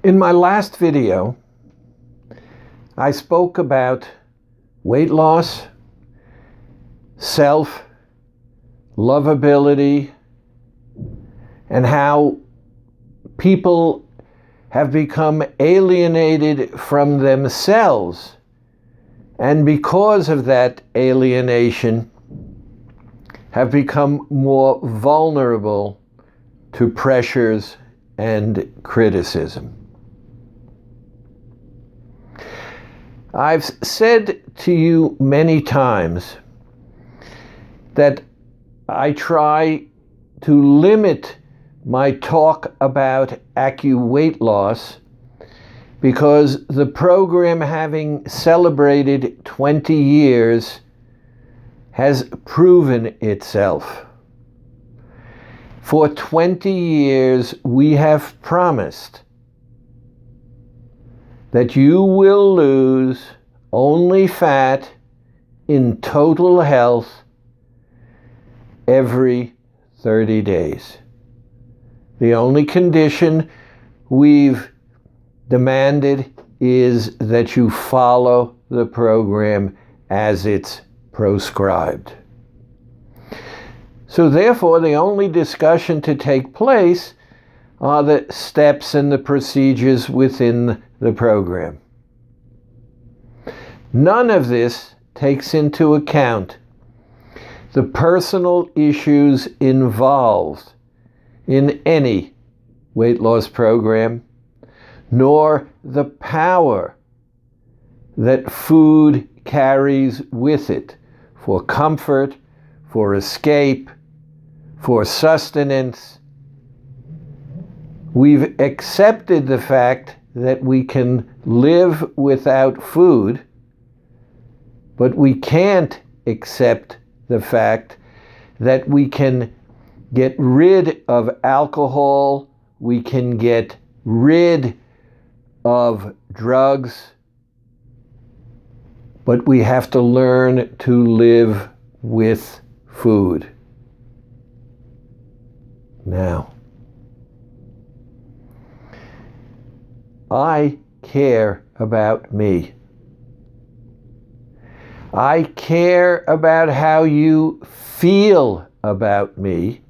In my last video, I spoke about weight loss, self, lovability, and how people have become alienated from themselves, and because of that alienation, have become more vulnerable to pressures and criticism. I've said to you many times that I try to limit my talk about Accu weight loss because the program, having celebrated 20 years, has proven itself. For 20 years, we have promised that you will lose only fat in total health every 30 days. The only condition we've demanded is that you follow the program as it's proscribed. So therefore, the only discussion to take place are the steps and the procedures within the program. None of this takes into account the personal issues involved in any weight loss program, nor the power that food carries with it for comfort, for escape, for sustenance. We've accepted the fact that we can live without food, but we can't accept the fact that we can get rid of alcohol, we can get rid of drugs, but we have to learn to live with food. Now, I care about me. I care about how you feel about me,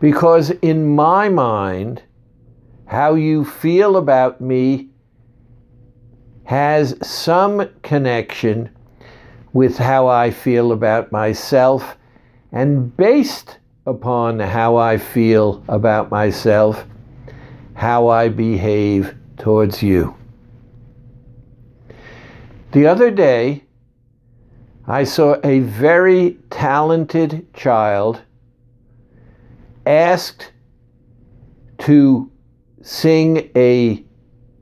because in my mind, how you feel about me has some connection with how I feel about myself, and based upon how I feel about myself, how I behave towards you. The other day, I saw a very talented child asked to sing a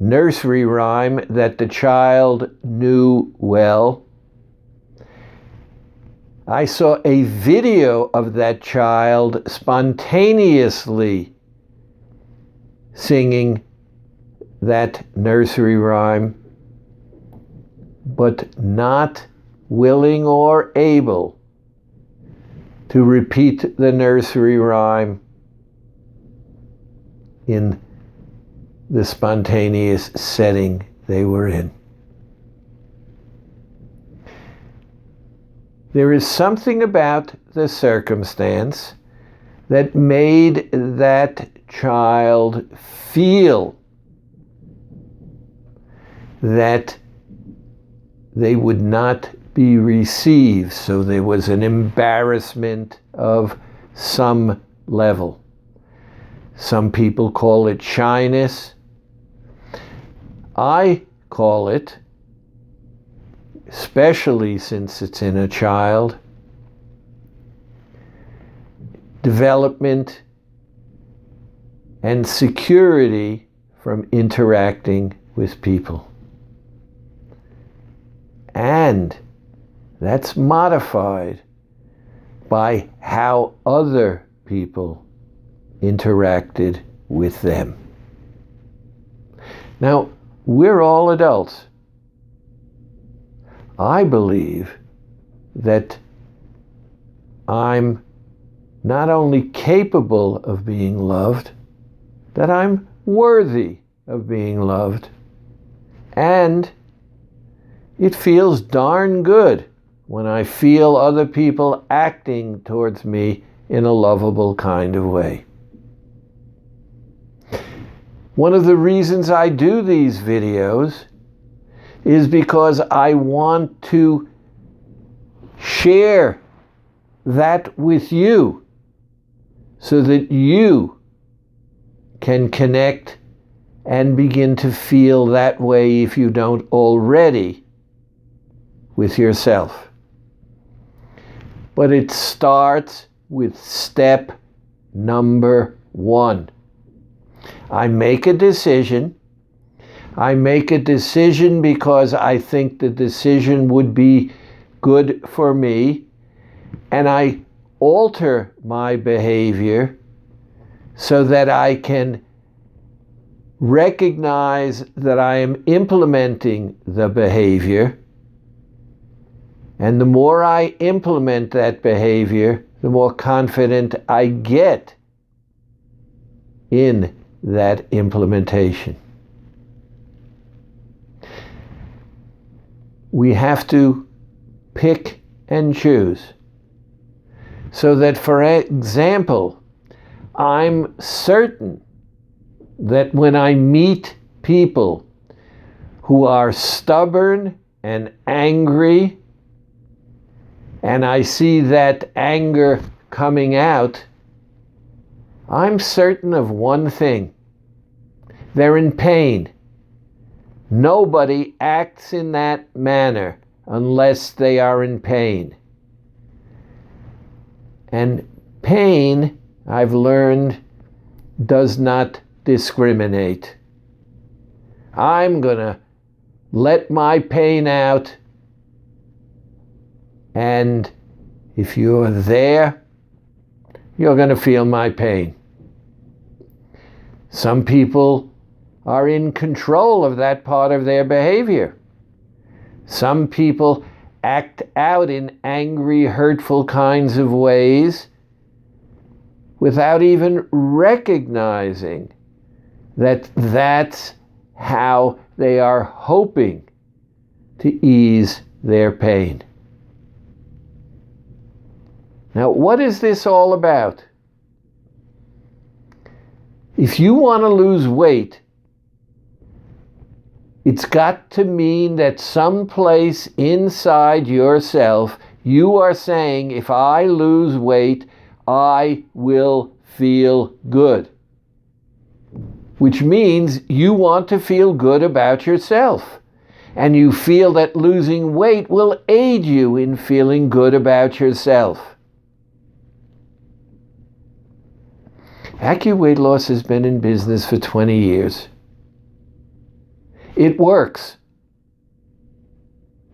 nursery rhyme that the child knew well. I saw a video of that child spontaneously singing that nursery rhyme, but not willing or able to repeat the nursery rhyme in the spontaneous setting they were in. There is something about the circumstance that made that child feel that they would not be received, so there was an embarrassment of some level. Some people call it shyness. I call it, especially since it's in a child, development and security from interacting with people. And that's modified by how other people interacted with them. Now, we're all adults. I believe that I'm not only capable of being loved, that I'm worthy of being loved. And it feels darn good when I feel other people acting towards me in a lovable kind of way. One of the reasons I do these videos is because I want to share that with you so that you can connect and begin to feel that way, if you don't already, with yourself. But it starts with step number 1. I make a decision. I make a decision because I think the decision would be good for me, and I alter my behavior so that I can recognize that I am implementing the behavior. And the more I implement that behavior, the more confident I get in that implementation. We have to pick and choose. So that, for example, I'm certain that when I meet people who are stubborn and angry, and I see that anger coming out, I'm certain of one thing. They're in pain. Nobody acts in that manner unless they are in pain. And pain, I've learned, does not discriminate. I'm going to let my pain out, and if you're there, you're going to feel my pain. Some people are in control of that part of their behavior. Some people act out in angry, hurtful kinds of ways without even recognizing that that's how they are hoping to ease their pain. Now, what is this all about? If you want to lose weight, it's got to mean that someplace inside yourself, you are saying, if I lose weight, I will feel good. Which means you want to feel good about yourself. And you feel that losing weight will aid you in feeling good about yourself. Accu Weight Loss has been in business for 20 years. It works.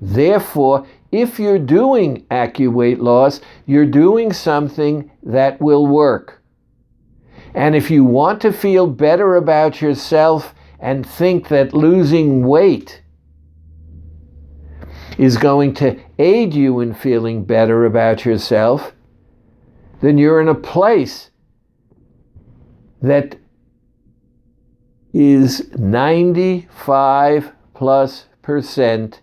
Therefore, if you're doing Accu Weight Loss, you're doing something that will work. And if you want to feel better about yourself and think that losing weight is going to aid you in feeling better about yourself, then you're in a place that is 95+%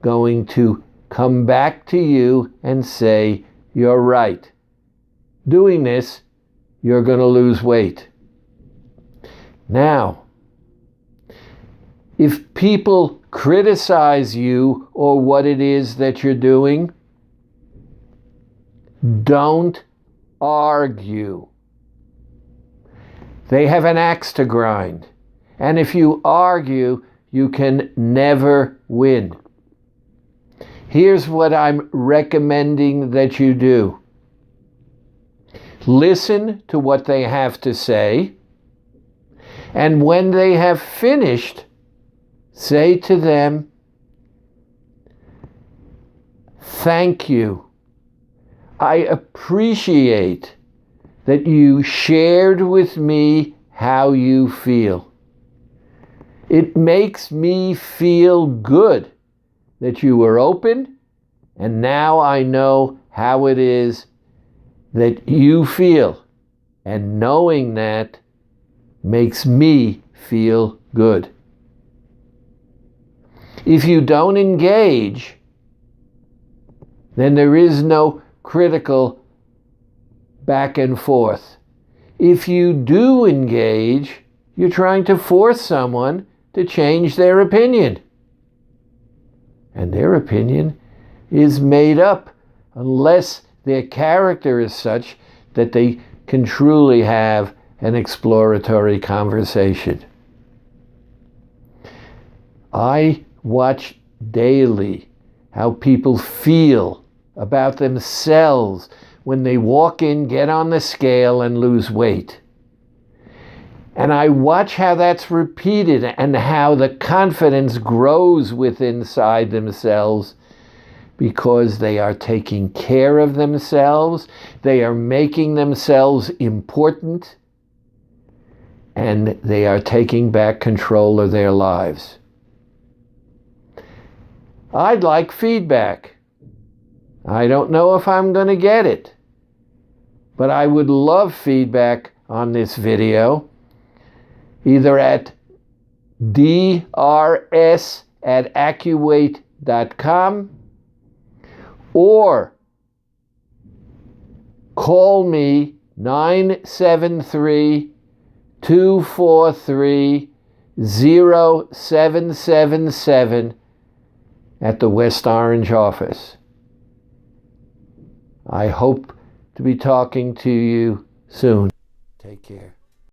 going to come back to you and say, you're right. Doing this, you're going to lose weight. Now, if people criticize you or what it is that you're doing, don't argue. They have an axe to grind. And if you argue, you can never win. Here's what I'm recommending that you do. Listen to what they have to say. And when they have finished, say to them, thank you. I appreciate that you shared with me how you feel. It makes me feel good that you were open, and now I know how it is that you feel. And knowing that makes me feel good. If you don't engage, then there is no critical back and forth. If you do engage, you're trying to force someone to change their opinion. And their opinion is made up unless their character is such that they can truly have an exploratory conversation. I watch daily how people feel about themselves when they walk in, get on the scale, and lose weight. And I watch how that's repeated and how the confidence grows inside themselves because they are taking care of themselves, they are making themselves important, and they are taking back control of their lives. I'd like feedback. I don't know if I'm going to get it, but I would love feedback on this video, either at drs@accuweight.com or call me 973-243-0777 at the West Orange office. I hope to be talking to you soon. Take care.